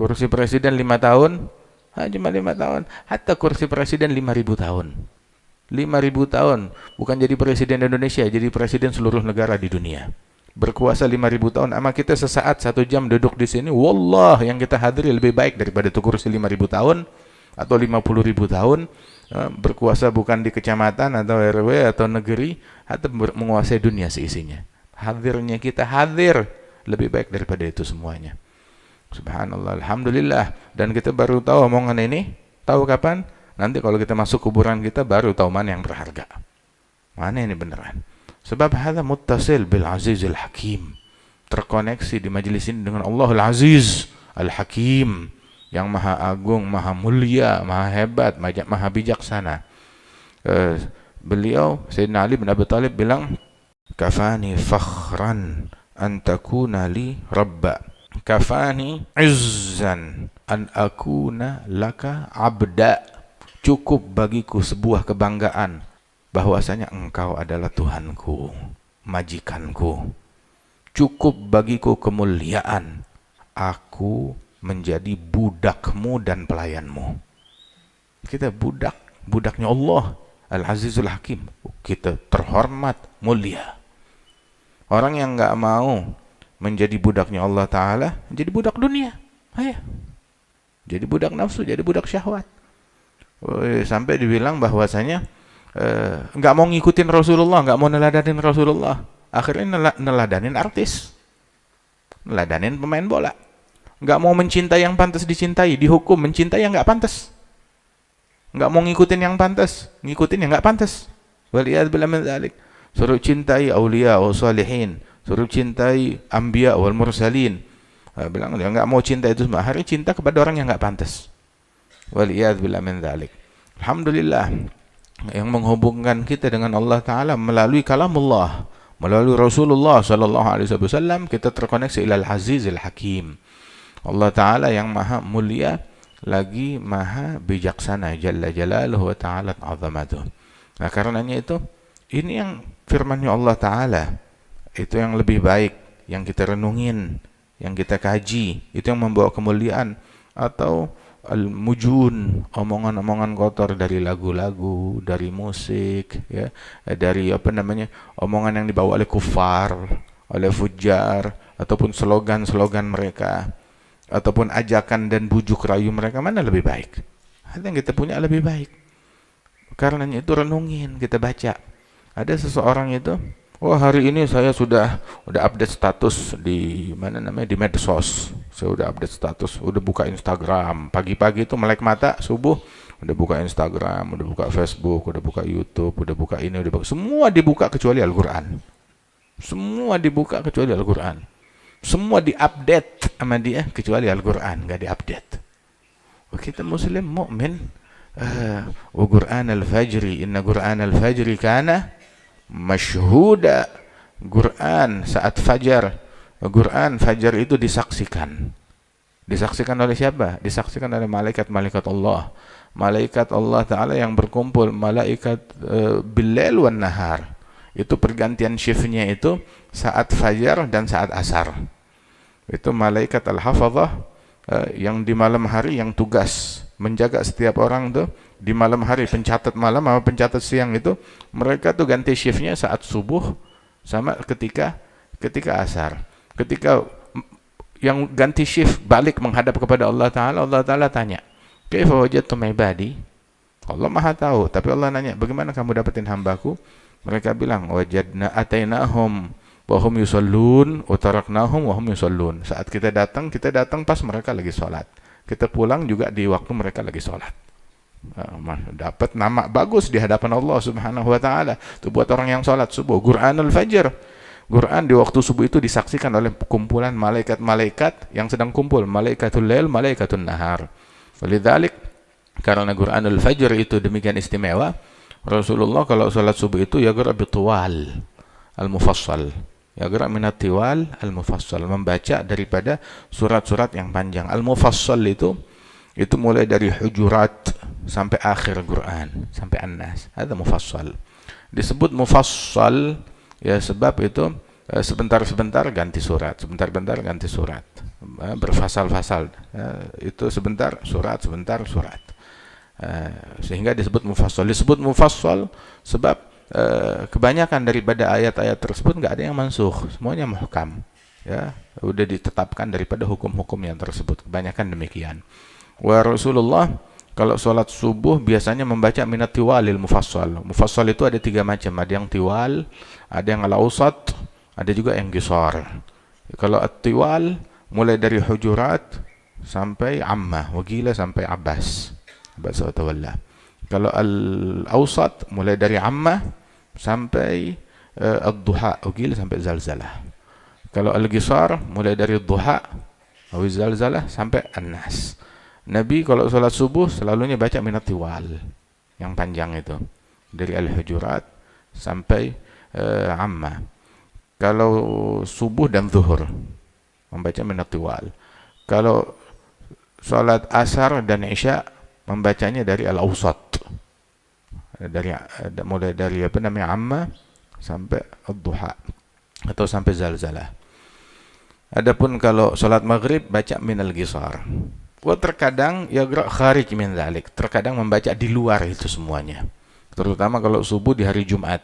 Kursi presiden 5 tahun, cuma 5 tahun. Hatta kursi presiden 5.000 tahun. 5.000 tahun, bukan jadi presiden Indonesia, jadi presiden seluruh negara di dunia. Berkuasa 5.000 tahun, ama kita sesaat 1 jam duduk di sini, wallah yang kita hadiri lebih baik daripada itu kursi 5.000 tahun atau 50.000 tahun. Berkuasa bukan di kecamatan atau RW atau negeri, atau menguasai dunia seisinya. Hadirnya kita hadir lebih baik daripada itu semuanya. Subhanallah, alhamdulillah. Dan kita baru tahu omongan ini, tahu kapan? Nanti kalau kita masuk kuburan kita baru tahu mana yang berharga, mana ini beneran. Sebab hadza muttasil bil Azizil Hakim, terkoneksi di majelis ini dengan Allahul Aziz Al Hakim, yang maha agung, maha mulia, maha hebat, maha bijaksana. Beliau Sayyidina Ali bin Abi Thalib bilang, kafani fakhran an takuna li rabba, kafani izzan an akuna laka abda. Cukup bagiku sebuah kebanggaan bahwasanya engkau adalah Tuhanku, majikanku. Cukup bagiku kemuliaan aku menjadi budakmu dan pelayanmu. Kita budaknya Allah Al-Azizul Hakim. Kita terhormat, mulia. Orang yang enggak mau menjadi budaknya Allah Ta'ala, jadi budak dunia. Jadi budak nafsu, jadi budak syahwat. Sampai dibilang bahwasanya nggak mau ngikutin Rasulullah, nggak mau neladanin Rasulullah, akhirnya neladanin artis, neladanin pemain bola. Nggak mau mencintai yang pantas dicintai, dihukum mencintai yang nggak pantas. Nggak mau ngikutin yang pantas, ngikutin yang nggak pantas. Waliyadzubillah min dzalik. Suruh cintai aulia wa salihin, suruh cintai anbiya wal mursalin. Bilang dia nggak mau cinta itu semua, akhirnya cinta kepada orang yang nggak pantas. Waliyadzubillah min dzalik. Alhamdulillah, yang menghubungkan kita dengan Allah Ta'ala melalui kalamullah, melalui Rasulullah Sallallahu Alaihi Wasallam, kita terkoneksi ilal Azizil Hakim. Allah Ta'ala yang maha mulia lagi maha bijaksana, Jalla Jalaluhu wa Ta'ala azamatuh. Nah karenanya itu, ini yang firmannya Allah Ta'ala, itu yang lebih baik, yang kita renungin, yang kita kaji, itu yang membawa kemuliaan. Atau al-mujun, omongan-omongan kotor dari lagu-lagu, dari musik, ya, dari omongan yang dibawa oleh kufar, oleh fujar, ataupun slogan-slogan mereka, ataupun ajakan dan bujuk rayu mereka, mana lebih baik? Ada yang kita punya lebih baik. Karenanya itu renungin, kita baca. Ada seseorang itu, hari ini saya sudah update status di di medsos. Saya udah update status, udah buka Instagram. Pagi-pagi itu melek mata subuh, udah buka Instagram, udah buka Facebook, udah buka YouTube, udah buka ini, udah buka. Semua dibuka kecuali Al-Qur'an. Semua dibuka kecuali Al-Qur'an. Semua diupdate sama dia kecuali Al-Qur'an, enggak diupdate. Kita muslim mukmin. Wa Qur'an al-fajri, inna Qur'an al-fajri kana masyhuda. Quran saat fajar, Quran fajar itu disaksikan. Disaksikan oleh siapa? Disaksikan oleh malaikat-malaikat Allah. Malaikat Allah Ta'ala yang berkumpul, malaikat bil-lail wan nahar. Itu pergantian shiftnya itu saat fajar dan saat asar. Itu malaikat al-hafadhah yang di malam hari yang tugas menjaga setiap orang tuh di malam hari, pencatat malam sama pencatat siang itu, mereka tuh ganti shiftnya saat subuh sama ketika asar. Ketika yang ganti shift balik menghadap kepada Allah Ta'ala, Allah Ta'ala tanya, Kaifa wajadtum ibadi? Allah Maha tahu, tapi Allah nanya, bagaimana kamu dapetin hambaku? Mereka bilang, wajadna atainahum wa hum yusallun wa taraknahum wa hum yusallun. Saat kita datang pas mereka lagi sholat. Kita pulang juga di waktu mereka lagi sholat. Dapat nama bagus di hadapan Allah Subhanahu wa taala. Itu buat orang yang sholat subuh. Qur'anul Fajr. Quran di waktu subuh itu disaksikan oleh kumpulan malaikat-malaikat yang sedang kumpul, malaikatul lail, malaikatul nahar. Walidzalik, karena Quranul Fajr itu demikian istimewa, Rasulullah kalau sholat subuh itu yaqra' bituwal al-mufassal. Yaqra' minat tiwal al-mufassal, membaca daripada surat-surat yang panjang. Al-mufassal itu mulai dari Hujurat sampai akhir Quran, sampai An-Nas. Ada mufassal. Disebut mufassal ya sebab itu sebentar-sebentar ganti surat, sebentar-bentar ganti surat, berfasal-fasal. Itu sebentar surat, sebentar surat. Sehingga disebut mufassal. Disebut mufassal sebab kebanyakan daripada ayat-ayat tersebut nggak ada yang mansukh, semuanya muhkam. Ya, udah ditetapkan daripada hukum-hukum yang tersebut. Kebanyakan demikian. Wa Rasulullah kalau sholat subuh biasanya membaca minat tiwalil mufassal. Mufassal itu ada 3 macam. Ada yang tiwal, ada yang al-awsat, ada juga yang qisar. Kalau at-tiwal mulai dari Hujurat sampai Ammah, Wagila sampai Abbas wa tawalla. Kalau al-awsat mulai dari Ammah sampai ad-duha, Wagila sampai Zalzalah. Kalau al-qisar mulai dari duha, Zalzalah sampai An-Nas. Nabi kalau sholat subuh selalunya baca minat tiwal yang panjang itu dari al-Hujurat sampai Ammah. Kalau subuh dan zuhur membaca minat tiwal. Kalau sholat asar dan isya membacanya dari al-awsat, mulai dari Ammah sampai ad-duha atau sampai Zalzalah. Adapun kalau sholat maghrib baca minal qisar. Terkadang yaqra' kharij min dzalik, terkadang membaca di luar itu semuanya. Terutama kalau subuh di hari Jumat.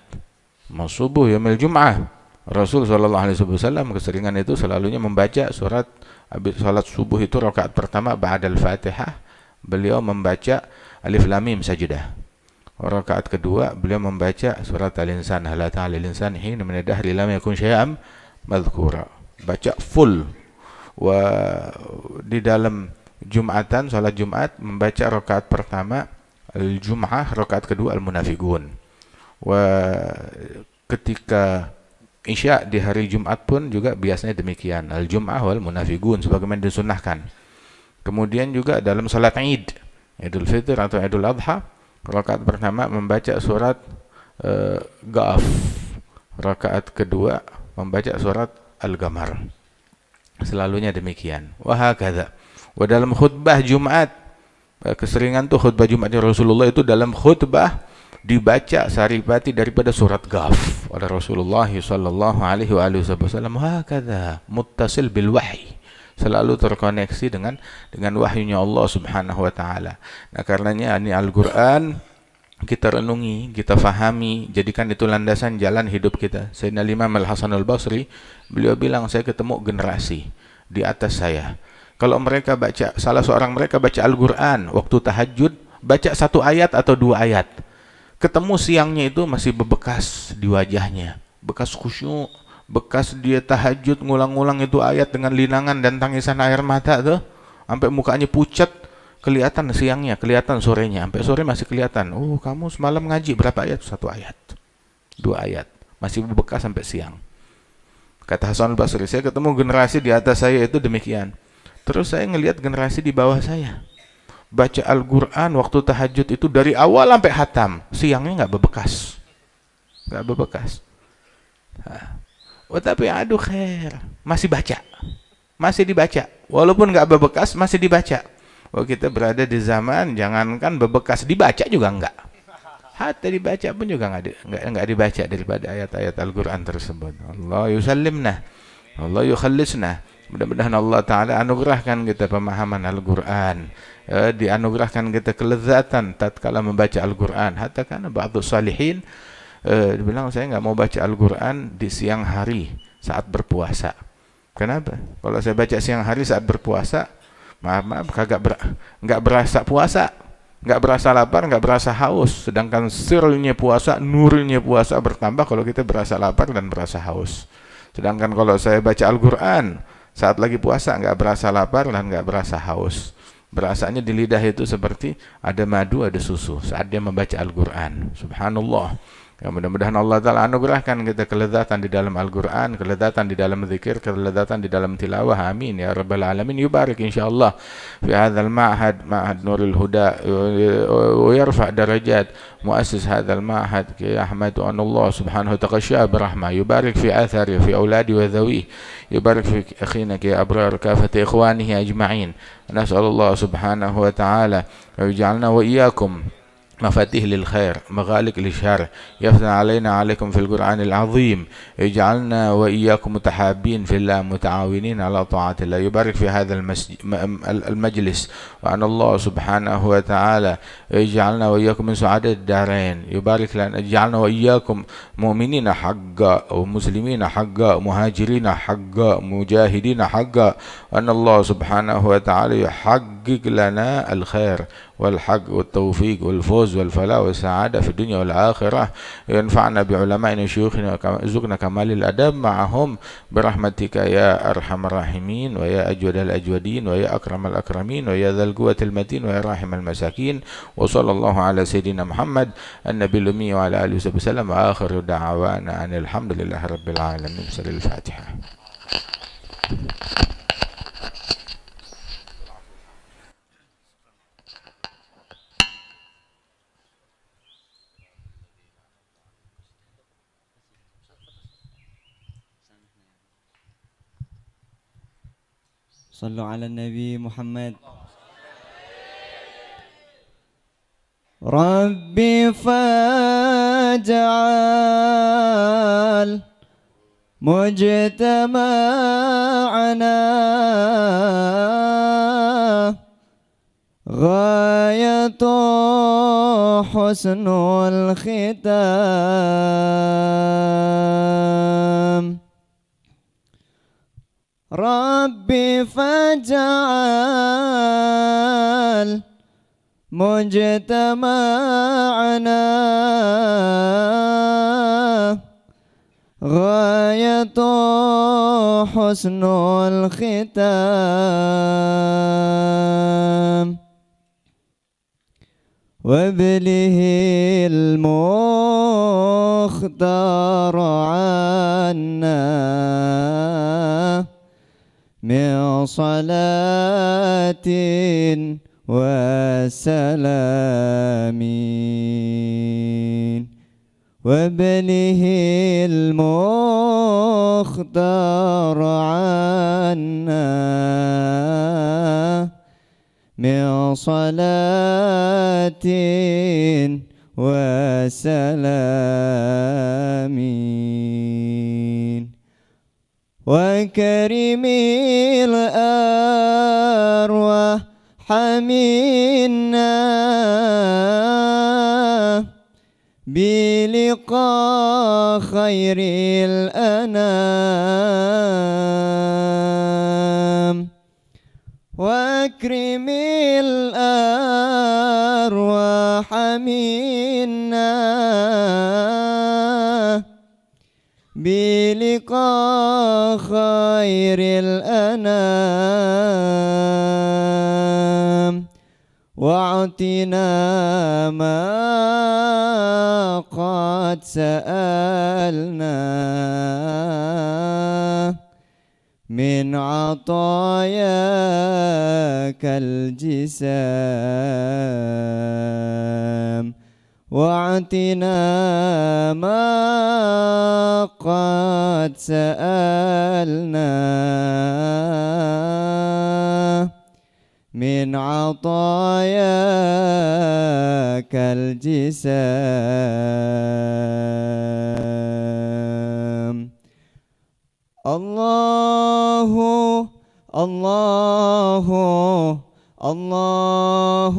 Mau subuh yaumil Jum'ah. Rasul sallallahu alaihi wasallam keseringan itu selalunya membaca surat habis salat subuh itu rakaat pertama ba'dal Fatihah, beliau membaca Alif Lam Mim Sajdah. Rakaat kedua beliau membaca surat Al-Insan, hal ata 'alal insani hina min ad-dahri lam yakun syai'an madhkura. Baca full. Di dalam Jumatan, salat Jumat membaca rakaat pertama Al-Jum'ah, rakaat kedua Al-Munafiqun. Ketika Isya di hari Jumat pun juga biasanya demikian, Al-Jum'ah wal Munafiqun sebagaimana disunnahkan. Kemudian juga dalam salat Id, Idul Fitr atau Idul Adha, rakaat pertama membaca surat Ghaf, rakaat kedua membaca surat Al-Qamar. Selalunya demikian. Wa hakadha. Dalam khutbah Jumat, keseringan tuh khutbah Jumatnya Rasulullah itu dalam khutbah dibaca saripati daripada surat Ghaf oleh Rasulullah sallallahu alaihi wasallam. Hakadha muttasil bil wahyi, selalu terkoneksi dengan wahyunya Allah Subhanahu wa taala. Nah, karenanya ini Al-Qur'an kita renungi, kita fahami, jadikan itu landasan jalan hidup kita. Sayyidina Imam Al-Hasan Al-Basri, beliau bilang, saya ketemu generasi di atas saya. Kalau mereka baca, salah seorang mereka baca Al-Quran waktu tahajud, baca 1 ayat atau 2 ayat, ketemu siangnya itu masih bebekas di wajahnya, bekas khusyuk, bekas dia tahajud ngulang-ngulang itu ayat dengan linangan dan tangisan air mata tuh, sampai mukanya pucat, kelihatan siangnya, kelihatan sorenya, sampai sore masih kelihatan. Oh, kamu semalam ngaji berapa ayat? 1 ayat, 2 ayat, masih bebekas sampai siang. Kata Hasan Al-Basri, saya ketemu generasi di atas saya itu demikian. Terus saya ngelihat generasi di bawah saya, baca Al-Quran waktu tahajud itu dari awal sampai hatam, siangnya nggak bebekas, nggak bebekas. Tapi aduh khair, masih baca, masih dibaca, walaupun nggak bebekas masih dibaca. Kita berada di zaman jangankan bebekas, dibaca juga enggak. Hatta dibaca pun juga enggak dibaca daripada ayat-ayat Al-Quran tersebut. Allah yusallimna, Allah yukhallisna. Mudah-mudahan Allah Ta'ala anugerahkan kita pemahaman Al-Quran, dianugerahkan kita kelezatan tatkala membaca Al-Quran. Hatta karena ba'du salihin dibilang, saya nggak mau baca Al-Quran di siang hari saat berpuasa. Kenapa? Kalau saya baca siang hari saat berpuasa, Maaf, nggak berasa puasa, nggak berasa lapar, nggak berasa haus. Sedangkan sirnya puasa, nurnya puasa bertambah kalau kita berasa lapar dan berasa haus. Sedangkan kalau saya baca Al-Quran saat lagi puasa, nggak berasa lapar dan nggak berasa haus. Berasanya di lidah itu seperti ada madu, ada susu saat dia membaca Al-Quran. Subhanallah. Ya, mudah-mudahan Allah Ta'ala anugerahkan kita kelezatan di dalam Al-Quran, kelezatan di dalam zikir, kelezatan di dalam tilawah. Amin ya Rabbal Alamin. Yubarik insyaAllah fi hadzal ma'had, ma'had Nurul Huda, wa yarfa' darajat muassis hadzal ma'had ki Ahmad Allah subhanahu wa ta'ala berahmah. Yubarik fi athari fi auladi wa dhawi, yubarik fi akhina ki abrar kafati ikhwanihi ajma'in. Nas'alullah subhanahu wa ta'ala yaj'alna wa iyyakum مفاتيح للخير مغالق للشر، يفتح علينا عليكم في القرآن العظيم، يجعلنا وإياكم متحابين في الله متعاونين على طاعة الله. يبارك في هذا المجلس، وأن الله سبحانه وتعالى يجعلنا وإياكم من سعادة الدارين. يبارك لنا، يجعلنا وإياكم مؤمنين حقا ومسلمين حقا مهاجرين حقا مجاهدين حقا، وأن الله سبحانه وتعالى يحقق لنا الخير والحق والتوفيق والفوز والفلاح والسعادة في الدنيا والآخرة. ينفعنا بعلمائنا وشيوخنا ويرزقنا كمال الأدب معهم برحمتك يا أرحم الراحمين، ويا أجود الأجودين، ويا أكرم الأكرمين، ويا ذا القوة المتين، ويا راحم المساكين. وصلى الله على سيدنا محمد النبي الأمي وعلى آله وصحبه وسلم، وآخر دعوانا أن الحمد لله رب العالمين. بسم الفاتحة. صلوا على النبي محمد. ربي فاجعل مجتمعنا غاية حسن الختام. ربي فاجعل مجتمعنا غاية حسن الختام، وابله المختار عنا من صلاة وسلام، وابله المختار عنا من صلاة وسلام، وكرم الأرواح منا بلقاء خير الأنام، واكرم الأرواح منا بلقاء خير الأنام، واعطنا ما قد سألنا من عطاياك الجسام، واعطنا ما قد سألنا من عطاياك الجسام. الله الله الله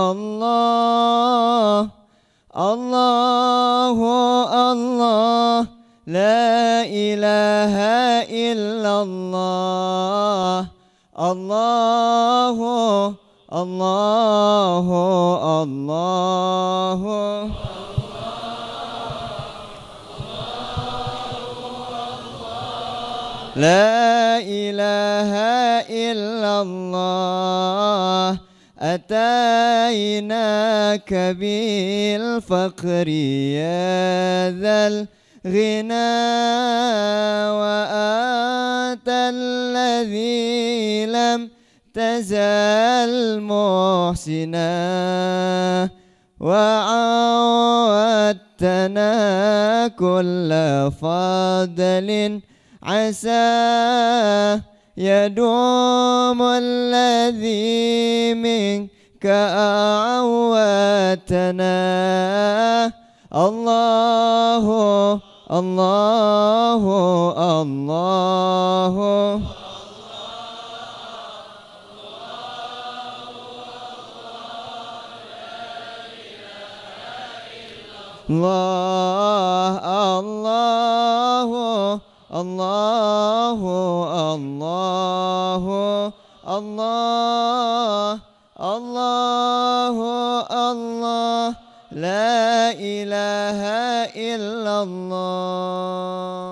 الله الله الله، لا إله إلا الله الله الله الله لا إله إلا الله أتيناك بالفقر يا ذا الغنى وأنت الذي لم تزل محسنا وعودتنا كل فضل عسى يدوم الذي منك أعوتنا الله الله الله الله الله الله الله الله الله الله لا إله إلا الله.